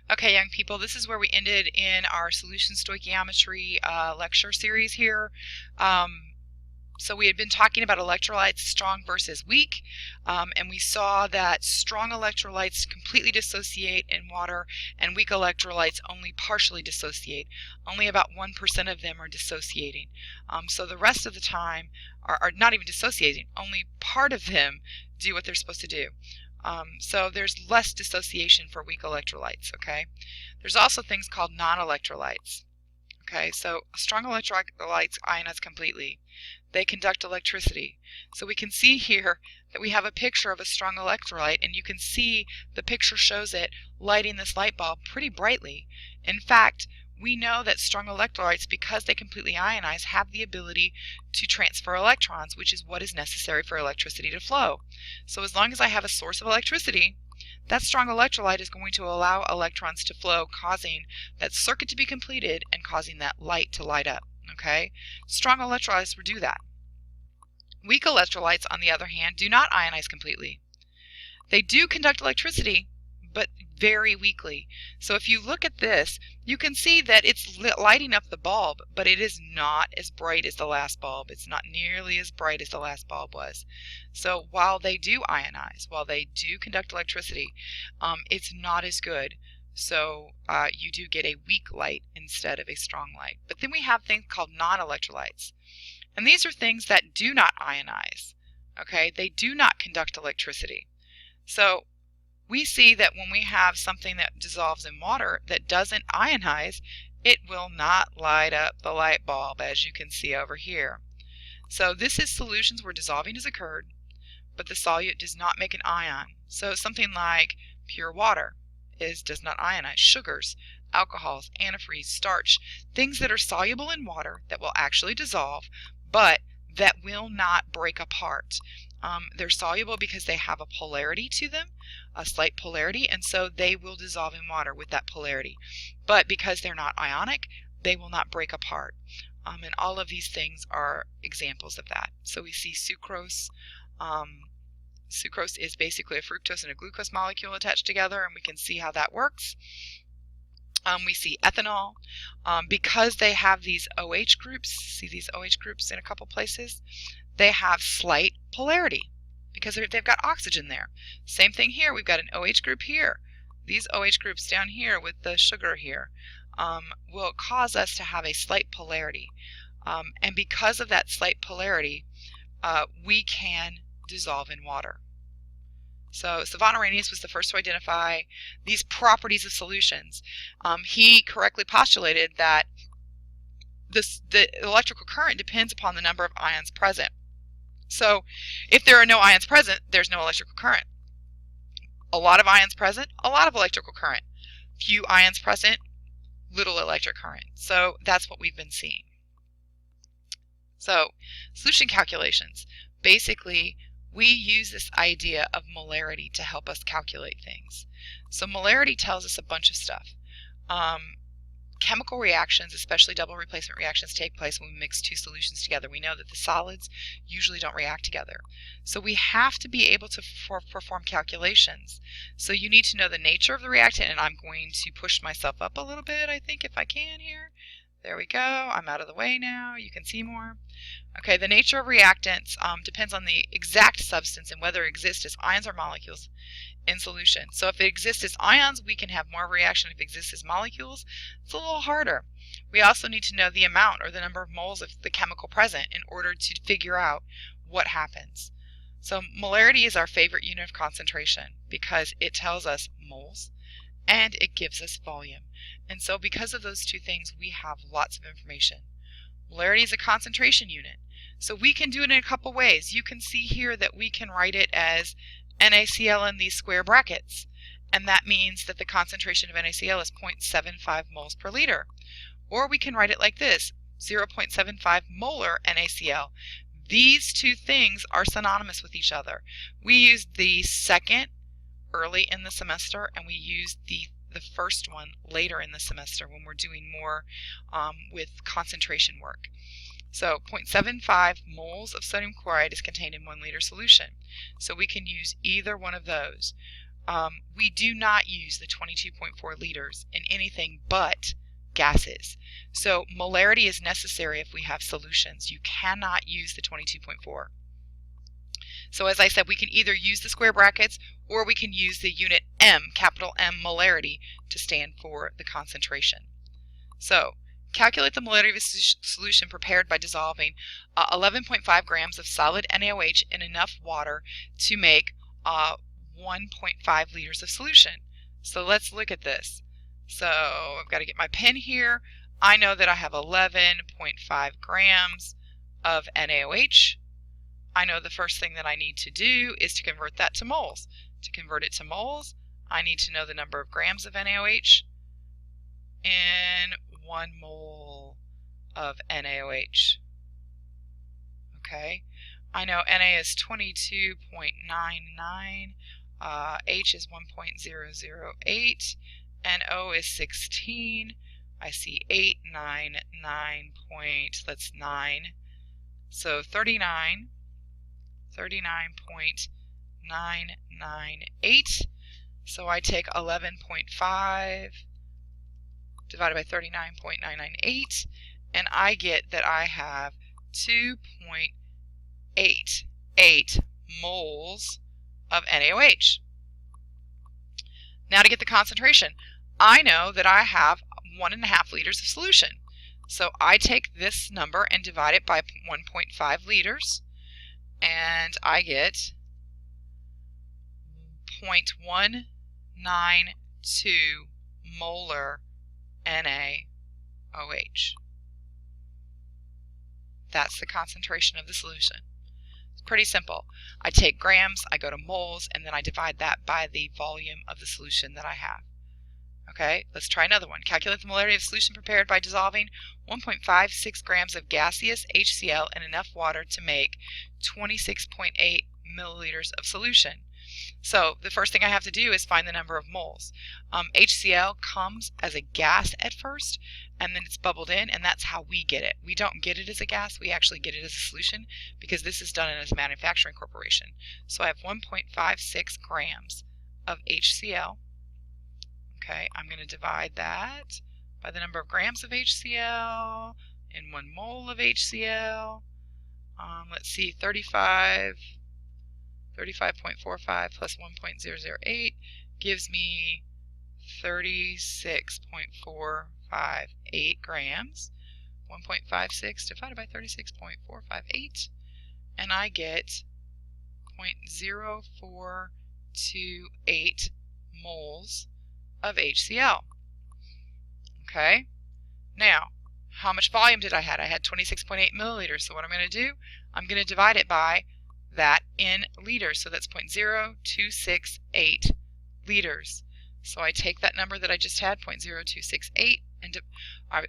Okay, young people, this is where we ended in our solution stoichiometry lecture series here. So we had been talking about electrolytes, strong versus weak, and we saw that strong electrolytes completely dissociate in water and weak electrolytes only partially dissociate. Only about 1% of them are dissociating. So the rest of the time are not even dissociating, only part of them do what they're supposed to do. So there's less dissociation for weak electrolytes, okay? There's also things called non-electrolytes. Okay, so strong electrolytes ionize completely. They conduct electricity. So we can see here that we have a picture of a strong electrolyte, and you can see the picture shows it lighting this light bulb pretty brightly. In fact, we know that strong electrolytes, because they completely ionize, have the ability to transfer electrons, which is what is necessary for electricity to flow. So as long as I have a source of electricity, that strong electrolyte is going to allow electrons to flow, causing that circuit to be completed and causing that light to light up. Okay? Strong electrolytes will do that. Weak electrolytes, on the other hand, do not ionize completely. They do conduct electricity, but very weakly. So if you look at this, you can see that it's lighting up the bulb, but it is not as bright as the last bulb. It's not nearly as bright as the last bulb was. So while they do ionize, while they do conduct electricity, it's not as good. So you do get a weak light instead of a strong light. But then we have things called non-electrolytes. And these are things that do not ionize. Okay, they do not conduct electricity. So we see that when we have something that dissolves in water that doesn't ionize, it will not light up the light bulb, as you can see over here. So this is solutions where dissolving has occurred, but the solute does not make an ion. So something like pure water does not ionize. Sugars, alcohols, antifreeze, starch, things that are soluble in water that will actually dissolve, but that will not break apart. They're soluble because they have a polarity to them, a slight polarity, and so they will dissolve in water with that polarity. But because they're not ionic, they will not break apart. And all of these things are examples of that. So we see sucrose. Sucrose is basically a fructose and a glucose molecule attached together, and we can see how that works. We see ethanol. Because they have these OH groups, see these OH groups in a couple places, they have slight polarity because they've got oxygen there. Same thing here, we've got an OH group here. These OH groups down here with the sugar here will cause us to have a slight polarity. And because of that slight polarity, we can dissolve in water. So Savant Arrhenius was the first to identify these properties of solutions. He correctly postulated that the electrical current depends upon the number of ions present. So if there are no ions present, there's no electrical current. A lot of ions present, a lot of electrical current. Few ions present, little electric current. So that's what we've been seeing. So solution calculations. Basically, we use this idea of molarity to help us calculate things. So molarity tells us a bunch of stuff. Chemical reactions, especially double replacement reactions, take place when we mix two solutions together. We know that the solids usually don't react together. So we have to be able to perform calculations. So you need to know the nature of the reactant, and I'm going to push myself up a little bit, I think, if I can here. There we go. I'm out of the way now. You can see more. Okay, the nature of reactants depends on the exact substance and whether it exists as ions or molecules in solution. So if it exists as ions, we can have more reaction. If it exists as molecules, it's a little harder. We also need to know the amount or the number of moles of the chemical present in order to figure out what happens. So molarity is our favorite unit of concentration because it tells us moles and it gives us volume. And so because of those two things, we have lots of information. Molarity is a concentration unit. So we can do it in a couple ways. You can see here that we can write it as NaCl in these square brackets. And that means that the concentration of NaCl is 0.75 moles per liter. Or we can write it like this, 0.75 molar NaCl. These two things are synonymous with each other. We used the second early in the semester, and we used the first one later in the semester when we're doing more with concentration work. So 0.75 moles of sodium chloride is contained in 1 liter solution. So we can use either one of those. we do not use the 22.4 liters in anything but gases. So molarity is necessary if we have solutions. You cannot use the 22.4. So as I said, we can either use the square brackets or we can use the unit M, capital M, molarity, to stand for the concentration. So calculate the molarity of a solution prepared by dissolving 11.5 grams of solid NaOH in enough water to make 1.5 liters of solution. So let's look at this. So I've got to get my pen here. I know that I have 11.5 grams of NaOH. I know the first thing that I need to do is to convert that to moles. To convert it to moles, I need to know the number of grams of NaOH in 1 mole of NaOH. Okay, I know Na is 22.99, H is 1.008, and O is 16. I see 8, 9, 9 point, that's 9. So 39.998. So I take 11.5 divided by 39.998, and I get that I have 2.88 moles of NaOH. Now to get the concentration, I know that I have 1.5 liters of solution. So I take this number and divide it by 1.5 liters, and I get 0.192 molar NaOH. That's the concentration of the solution. It's pretty simple. I take grams, I go to moles, and then I divide that by the volume of the solution that I have. Okay, let's try another one. Calculate the molarity of solution prepared by dissolving 1.56 grams of gaseous HCl in enough water to make 26.8 milliliters of solution. So the first thing I have to do is find the number of moles. HCl comes as a gas at first, and then it's bubbled in, and that's how we get it. We don't get it as a gas, we actually get it as a solution, because this is done as a manufacturing corporation. So I have 1.56 grams of HCl. Okay, I'm going to divide that by the number of grams of HCl in 1 mole of HCl. Let's see, 35.45 plus 1.008 gives me 36.458 grams. 1.56 divided by 36.458, and I get 0.0428 moles of HCl. Okay, now how much volume did I have? I had 26.8 milliliters. So what I'm going to do, I'm going to divide it by that in liters. So that's 0.0268 liters. So I take that number that I just had, 0.0268, and I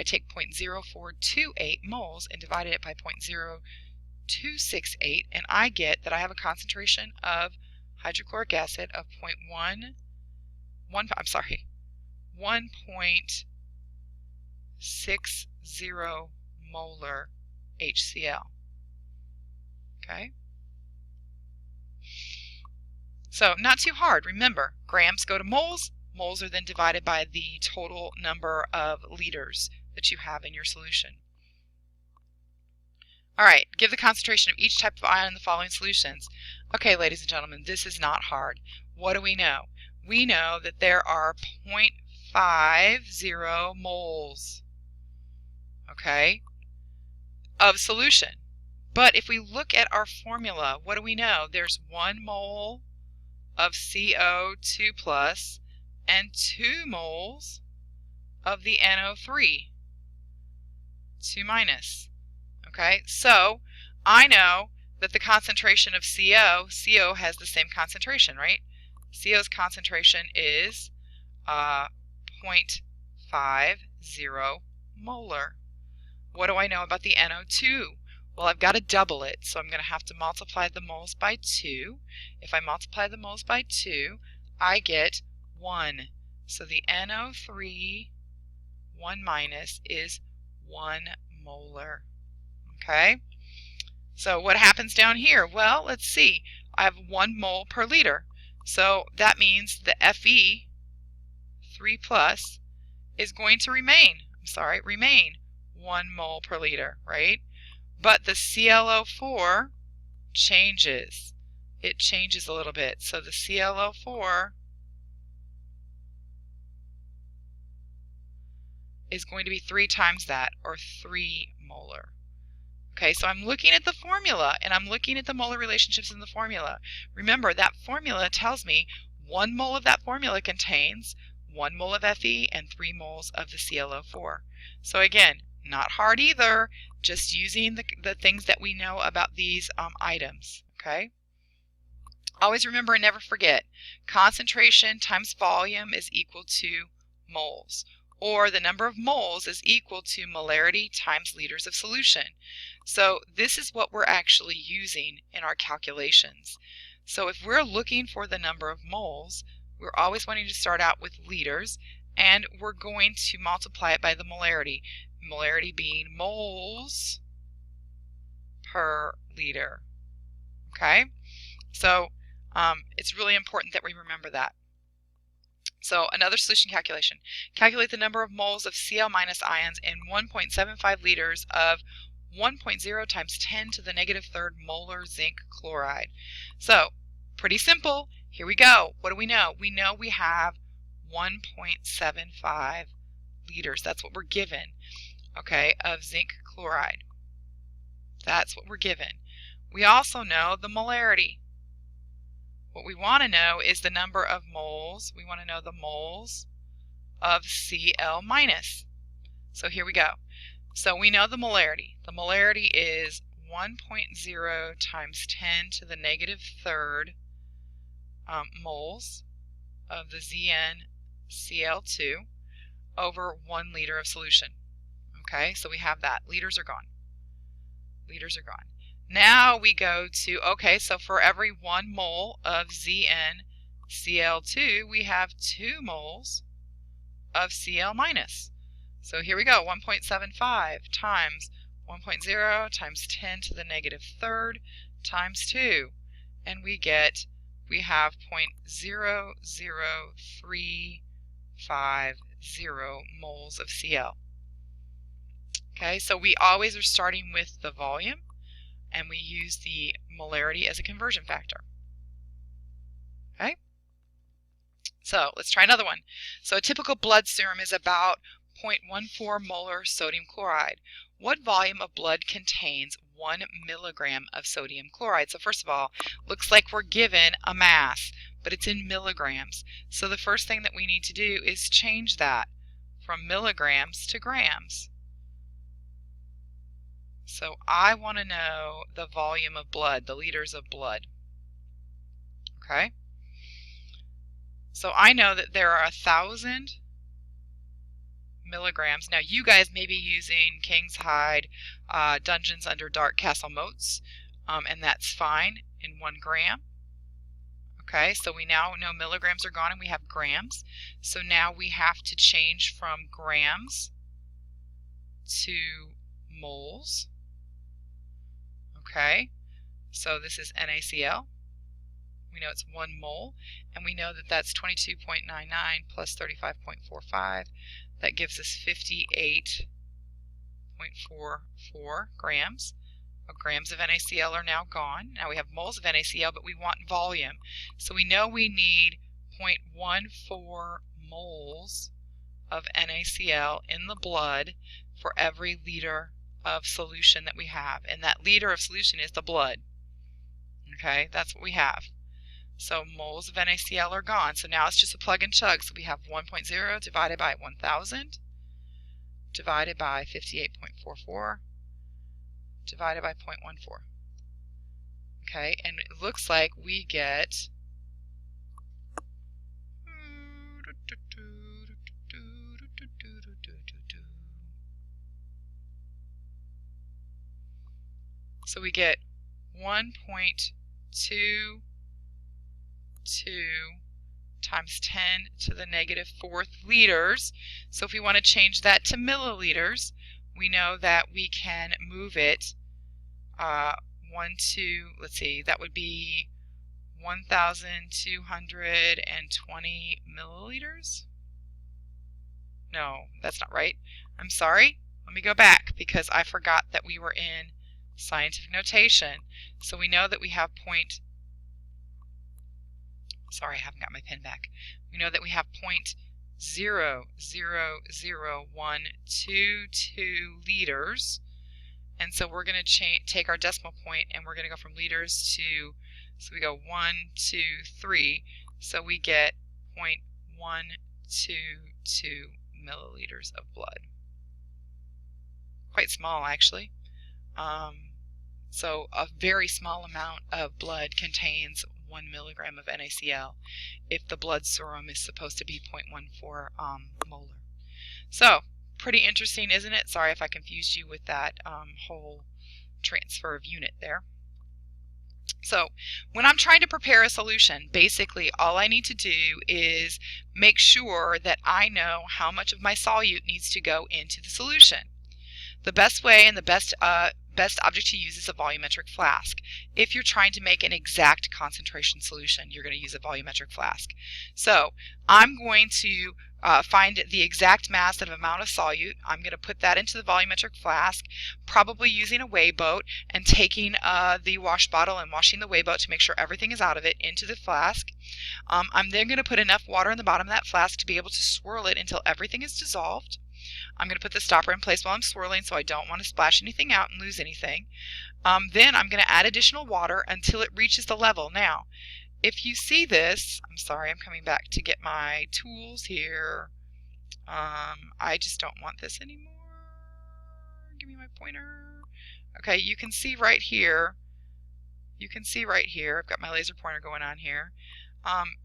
take 0.0428 moles and divide it by 0.0268, and I get that I have a concentration of hydrochloric acid of 1.60 molar HCl. Okay? So not too hard. Remember, grams go to moles. Moles are then divided by the total number of liters that you have in your solution. All right, give the concentration of each type of ion in the following solutions. Okay, ladies and gentlemen, this is not hard. What do we know? We know that there are 0.50 moles, okay, of solution. But if we look at our formula, what do we know? There's 1 mole of CO2 plus and 2 moles of the NO3, 2 minus. Okay, so I know that the concentration of CO has the same concentration, right? CO's concentration is 0.50 molar. What do I know about the NO2? Well, I've got to double it, so I'm going to have to multiply the moles by 2. If I multiply the moles by 2, I get 1. So the NO3, 1 minus, is 1 molar. Okay? So what happens down here? Well, let's see. I have 1 mole per liter. So that means the Fe, 3 plus, is going to remain 1 mole per liter, right? But the ClO4 changes. It changes a little bit. So the ClO4 is going to be 3 times that, or 3 molar. Okay, so I'm looking at the formula, and I'm looking at the molar relationships in the formula. Remember, that formula tells me 1 mole of that formula contains 1 mole of Fe and 3 moles of the ClO4. So again, not hard either, just using the things that we know about these items. Okay. Always remember and never forget, concentration times volume is equal to moles, or the number of moles is equal to molarity times liters of solution. So this is what we're actually using in our calculations. So if we're looking for the number of moles, we're always wanting to start out with liters, and we're going to multiply it by the molarity. Molarity being moles per liter. Okay? So it's really important that we remember that. So another solution calculation. Calculate the number of moles of Cl- ions in 1.75 liters of 1.0 times 10 to the negative third molar zinc chloride. So pretty simple. Here we go. What do we know? We know we have 1.75 liters. That's what we're given, okay, of zinc chloride. That's what we're given. We also know the molarity. What we want to know is the number of moles. We want to know the moles of Cl-. So here we go. So we know the molarity. The molarity is 1.0 times 10 to the negative third moles of the ZnCl2 over 1 liter of solution. Okay, so we have that. Liters are gone. Liters are gone. Now we go to, okay, so for every 1 mole of ZnCl2, we have 2 moles of Cl-. So here we go, 1.75 times 1.0 times 10 to the negative third times 2. And we have 0.00350 moles of Cl. Okay, so we always are starting with the volume, and we use the molarity as a conversion factor. Okay? So let's try another one. So a typical blood serum is about 0.14 molar sodium chloride. What volume of blood contains 1 milligram of sodium chloride? So first of all, looks like we're given a mass, but it's in milligrams. So the first thing that we need to do is change that from milligrams to grams. So I want to know the volume of blood, the liters of blood. Okay? So I know that there are 1,000 milligrams. Now you guys may be using King's Hyde Dungeons Under Dark Castle Moats, and that's fine, in 1 gram. Okay, so we now know milligrams are gone and we have grams. So now we have to change from grams to moles. Okay, so this is NaCl. We know it's 1 mole, and we know that that's 22.99 plus 35.45. That gives us 58.44 grams. Grams of NaCl are now gone. Now we have moles of NaCl, but we want volume. So we know we need 0.14 moles of NaCl in the blood for every liter of solution that we have. And that liter of solution is the blood. Okay, that's what we have. So moles of NaCl are gone. So now it's just a plug and chug. So we have 1.0 divided by 1,000 divided by 58.44 divided by 0.14. Okay, and it looks like we get so we get 1.22 times 10 to the negative 4th liters. So if we want to change that to milliliters, we know that we can move it let's see, that would be 1,220 milliliters. No, that's not right. I'm sorry. Let me go back because I forgot that we were in scientific notation. So we know that we have sorry, I haven't got my pen back. We know that we have 0.000122 liters. And so we're going to take our decimal point and we're going to go from liters to, so we go 1, 2, 3. So we get 0.122 milliliters of blood. Quite small, actually. So a very small amount of blood contains 1 milligram of NaCl if the blood serum is supposed to be 0.14 molar. So pretty interesting, isn't it? Sorry if I confused you with that whole transfer of unit there. So when I'm trying to prepare a solution, basically all I need to do is make sure that I know how much of my solute needs to go into the solution. The best way and the best object to use is a volumetric flask. If you're trying to make an exact concentration solution, you're going to use a volumetric flask. So I'm going to find the exact mass of amount of solute. I'm going to put that into the volumetric flask, probably using a weigh boat and taking the wash bottle and washing the weigh boat to make sure everything is out of it into the flask. I'm then going to put enough water in the bottom of that flask to be able to swirl it until everything is dissolved. I'm going to put the stopper in place while I'm swirling so I don't want to splash anything out and lose anything. Then I'm going to add additional water until it reaches the level. Now, if you see this, I'm sorry, I'm coming back to get my tools here. I just don't want this anymore. Give me my pointer. Okay, you can see right here. I've got my laser pointer going on here.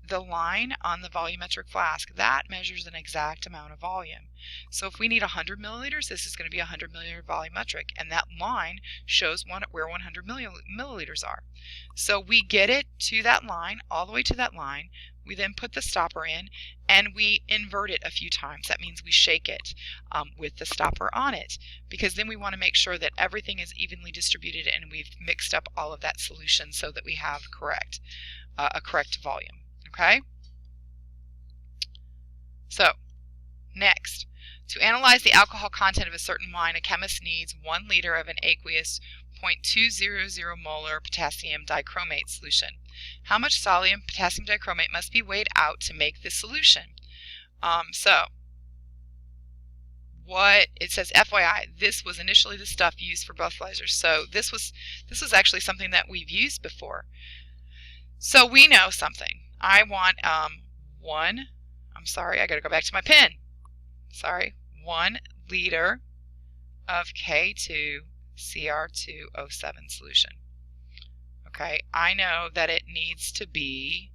The line on the volumetric flask, that measures an exact amount of volume. So if we need 100 milliliters, this is going to be 100 milliliter volumetric, and that line shows where 100 milliliters are. So we get it to that line, all the way to that line. We then put the stopper in, and we invert it a few times. That means we shake it with the stopper on it, because then we want to make sure that everything is evenly distributed and we've mixed up all of that solution so that we have a correct volume. Okay? So, next, to analyze the alcohol content of a certain wine, a chemist needs 1 liter of an aqueous 0.200 molar potassium dichromate solution. How much sodium potassium dichromate must be weighed out to make this solution? What it says, FYI, this was initially the stuff used for breathalyzers. So this was actually something that we've used before. So we know something. I want I'm sorry, I got to go back to my pen. Sorry, 1 liter of K2CR2O7 solution. Okay, I know that it needs to be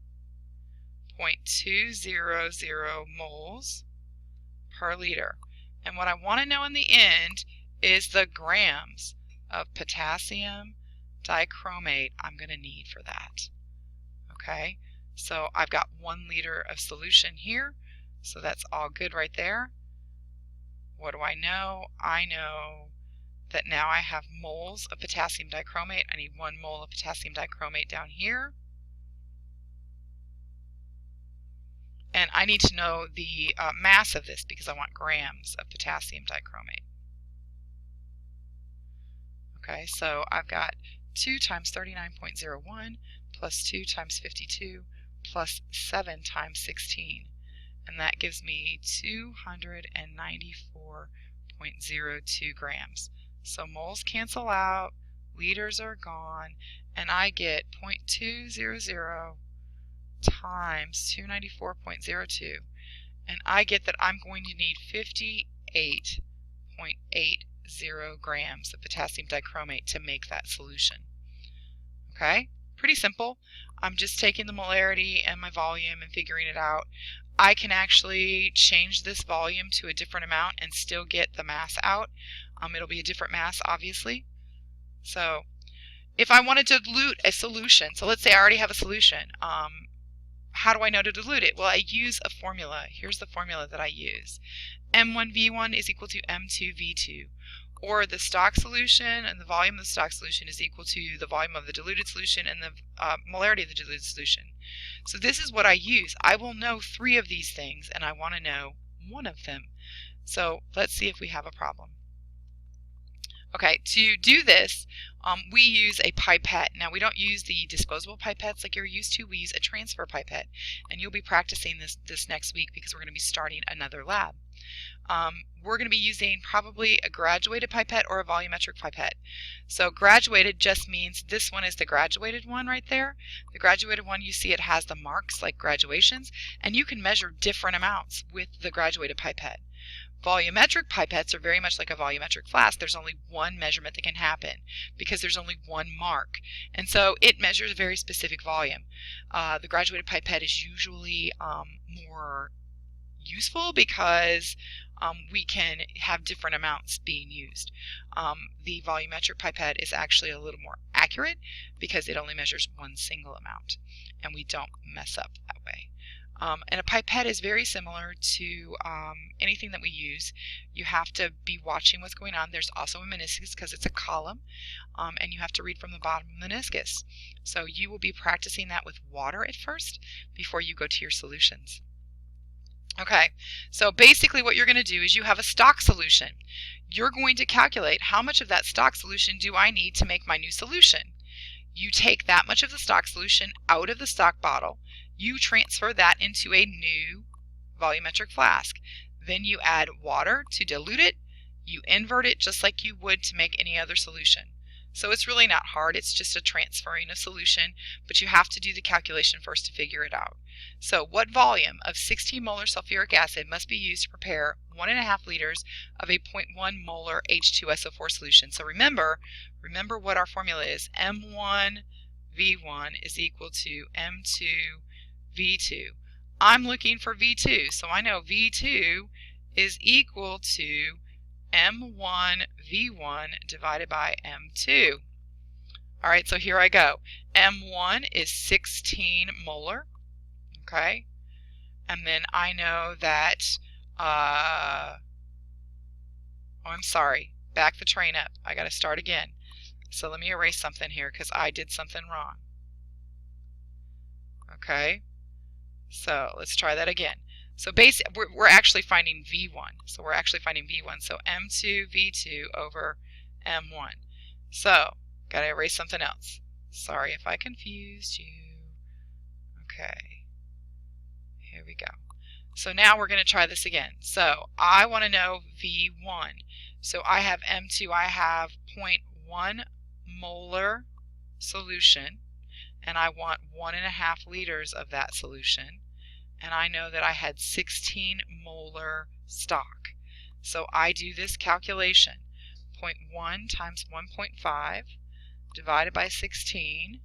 0.200 moles per liter. And what I want to know in the end is the grams of potassium dichromate I'm going to need for that. Okay, so I've got 1 liter of solution here, so that's all good right there. What do I know? I know that now I have moles of potassium dichromate. I need 1 mole of potassium dichromate down here. And I need to know the mass of this because I want grams of potassium dichromate. Okay, so I've got 2 times 39.01 plus 2 times 52 plus 7 times 16. And that gives me 294.02 grams. So moles cancel out, liters are gone, and I get 0.200 times 294.02. And I get that I'm going to need 58.80 grams of potassium dichromate to make that solution. Okay? Pretty simple. I'm just taking the molarity and my volume and figuring it out. I can actually change this volume to a different amount and still get the mass out. It'll be a different mass, obviously. So if I wanted to dilute a solution, so let's say I already have a solution, how do I know to dilute it? Well, I use a formula. Here's the formula that I use. M1V1 is equal to M2V2. or the stock solution, and the volume of the stock solution is equal to the volume of the diluted solution and the molarity of the diluted solution. So this is what I use. I will know 3 of these things, and I want to know 1 of them. So let's see if we have a problem. Okay, to do this, we use a pipette. Now, we don't use the disposable pipettes like you're used to. We use a transfer pipette, and you'll be practicing this next week because we're going to be starting another lab. We're going to be using probably a graduated pipette or a volumetric pipette. So graduated just means this one is the graduated one right there. The graduated one, you see it has the marks like graduations, and you can measure different amounts with the graduated pipette. Volumetric pipettes are very much like a volumetric flask. There's only one measurement that can happen because there's only one mark. And so it measures a very specific volume. The graduated pipette is usually more useful because we can have different amounts being used. The volumetric pipette is actually a little more accurate because it only measures one single amount, and we don't mess up that way. And a pipette is very similar to anything that we use. You have to be watching what's going on. There's also a meniscus because it's a column, and you have to read from the bottom of the meniscus. So you will be practicing that with water at first before you go to your solutions. Okay, so basically what you're going to do is you have a stock solution. You're going to calculate how much of that stock solution do I need to make my new solution. You take that much of the stock solution out of the stock bottle. You transfer that into a new volumetric flask. Then you add water to dilute it. You invert it just like you would to make any other solution. So it's really not hard. It's just a transferring of solution, but you have to do the calculation first to figure it out. So what volume of 16 molar sulfuric acid must be used to prepare 1.5 liters of a 0.1 molar H2SO4 solution? So remember what our formula is. M1 V1 is equal to M2 V2. I'm looking for V2, so I know V2 is equal to M1 V1 divided by M2. All right, so here I go. M1 is 16 molar, okay? And then I know that, oh, I'm sorry, back the train up. I got to start again. So let me erase something here because I did something wrong. Okay, so let's try that again. So basically, we're actually finding V1. So we're actually finding V1. So M2 V2 over M1. So got to erase something else. Sorry if I confused you. Okay, here we go. So now we're going to try this again. So I want to know V1. So I have M2. I have 0.1 molar solution, and I want 1.5 liters of that solution. And I know that I had 16 molar stock. So I do this calculation. 0.1 times 1.5 divided by 16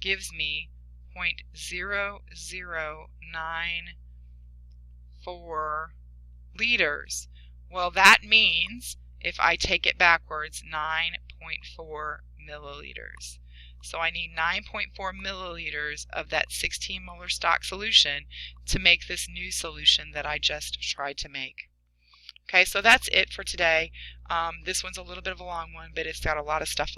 gives me 0.0094 liters. Well, that means, if I take it backwards, 9.4 milliliters. So I need 9.4 milliliters of that 16 molar stock solution to make this new solution that I just tried to make. Okay, so that's it for today. This one's a little bit of a long one, but it's got a lot of stuff